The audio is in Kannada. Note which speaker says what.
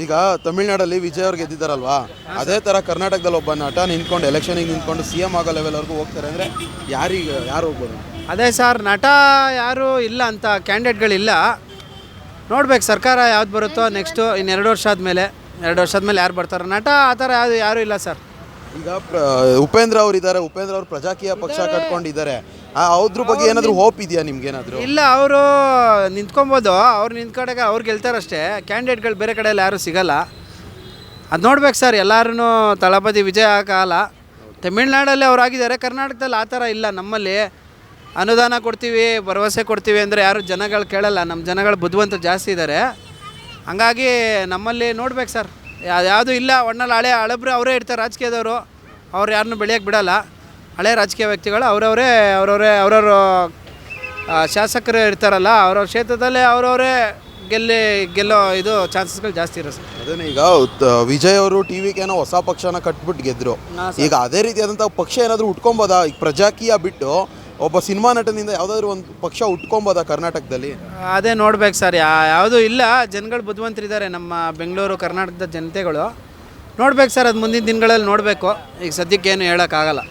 Speaker 1: ಈಗ ತಮಿಳ್ನಾಡಲ್ಲಿ ವಿಜಯ್ ಅವ್ರು ಗೆದ್ದಿದ್ದಾರಲ್ವಾ, ಅದೇ ಥರ ಕರ್ನಾಟಕದಲ್ಲಿ ಒಬ್ಬ ನಟ ನಿಂತ್ಕೊಂಡು ಎಲೆಕ್ಷನಿಗೆ ನಿಂತ್ಕೊಂಡು CM ಆಗೋ ಲೆವೆಲ್ವರೆಗೂ ಹೋಗ್ತಾರೆ ಅಂದರೆ ಯಾರು ಹೋಗ್ಬೋದು?
Speaker 2: ಅದೇ ಸರ್, ನಟ ಯಾರು ಇಲ್ಲ ಅಂತ ಕ್ಯಾಂಡಿಡೇಟ್ಗಳಿಲ್ಲ. ನೋಡ್ಬೇಕು ಸರ್ಕಾರ ಯಾವ್ದು ಬರುತ್ತೋ ನೆಕ್ಸ್ಟು ಇನ್ನು 2 ವರ್ಷ ಆದಮೇಲೆ ಯಾರು ಬರ್ತಾರೆ. ನಟ ಆ ಥರ ಯಾರೂ ಇಲ್ಲ ಸರ್.
Speaker 1: ಈಗ ಉಪೇಂದ್ರ ಅವ್ರು ಇದ್ದಾರೆ, ಉಪೇಂದ್ರ ಅವ್ರು ಪ್ರಜಾಕೀಯ ಪಕ್ಷ ಕಟ್ಕೊಂಡಿದ್ದಾರೆ. ಅದ್ರ ಬಗ್ಗೆ ಏನಾದರೂ ಹೋಪ್ ಇದೆಯಾ ನಿಮ್ಗೇನಾದರೂ?
Speaker 2: ಇಲ್ಲ, ಅವರು ನಿಂತ್ಕೊಬೋದು. ಅವ್ರು ನಿಂತ್ಕಡೆಗೆ ಅವ್ರು ಗೆಲ್ತಾರಷ್ಟೇ. ಕ್ಯಾಂಡಿಡೇಟ್ಗಳು ಬೇರೆ ಕಡೆಯಲ್ಲಿ ಯಾರೂ ಸಿಗಲ್ಲ. ಅದು ನೋಡ್ಬೇಕು ಸರ್. ಎಲ್ಲರೂ ತಳಪತಿ ವಿಜಯ್ ಆಗಲ್ಲ. ತಮಿಳ್ನಾಡಲ್ಲಿ ಅವ್ರು ಆಗಿದ್ದಾರೆ, ಕರ್ನಾಟಕದಲ್ಲಿ ಆ ಥರ ಇಲ್ಲ. ನಮ್ಮಲ್ಲಿ ಅನುದಾನ ಕೊಡ್ತೀವಿ, ಭರವಸೆ ಕೊಡ್ತೀವಿ ಅಂದರೆ ಯಾರು ಜನಗಳು ಕೇಳಲ್ಲ. ನಮ್ಮ ಜನಗಳು ಬುದ್ಧಿವಂತ ಜಾಸ್ತಿ ಇದ್ದಾರೆ. ಹಂಗಾಗಿ ನಮ್ಮಲ್ಲಿ ನೋಡ್ಬೇಕು ಸರ್, ಯಾವುದೂ ಇಲ್ಲ. ಒಣ್ಣಲ್ಲಿ ಹಳಬ್ರು ಅವರೇ ಇರ್ತಾರೆ ರಾಜಕೀಯದವರು. ಅವ್ರು ಯಾರನ್ನೂ ಬೆಳೆಯೋಕ್ಕೆ ಬಿಡಲ್ಲ. ಹಳೆ ರಾಜಕೀಯ ವ್ಯಕ್ತಿಗಳು ಅವ್ರವ್ರ ಶಾಸಕರು ಇರ್ತಾರಲ್ಲ, ಅವ್ರವ್ರ ಕ್ಷೇತ್ರದಲ್ಲೇ ಅವ್ರವರೇ ಗೆಲ್ಲೋ ಇದು ಚಾನ್ಸಸ್ಗಳು ಜಾಸ್ತಿ ಇರೋ ಸರ್.
Speaker 1: ಅದನ್ನೇ ಈಗ ವಿಜಯ್ ಅವರು TVKನೋ ಹೊಸ ಪಕ್ಷನ ಕಟ್ಬಿಟ್ಟು ಗೆದ್ದರು. ಈಗ ಅದೇ ರೀತಿಯಾದಂಥ ಪಕ್ಷ ಏನಾದರೂ ಉಟ್ಕೊಬೋದಾ? ಈಗ ಪ್ರಜಾಕೀಯ ಬಿಟ್ಟು ಒಬ್ಬ ಸಿನಿಮಾ ನಟನಿಂದ ಯಾವುದಾದ್ರೂ ಒಂದು ಪಕ್ಷ ಉಟ್ಕೊಬೋದಾ ಕರ್ನಾಟಕದಲ್ಲಿ?
Speaker 2: ಅದೇ ನೋಡ್ಬೇಕು ಸರ್. ಯಾವುದೂ ಇಲ್ಲ. ಜನಗಳು ಬುದ್ಧಿವಂತರಿದ್ದಾರೆ ನಮ್ಮ ಬೆಂಗಳೂರು ಕರ್ನಾಟಕದ ಜನತೆಗಳು. ನೋಡ್ಬೇಕು ಸರ್, ಅದು ಮುಂದಿನ ದಿನಗಳಲ್ಲಿ ನೋಡಬೇಕು. ಈಗ ಸದ್ಯಕ್ಕೇನು ಹೇಳೋಕ್ಕಾಗಲ್ಲ.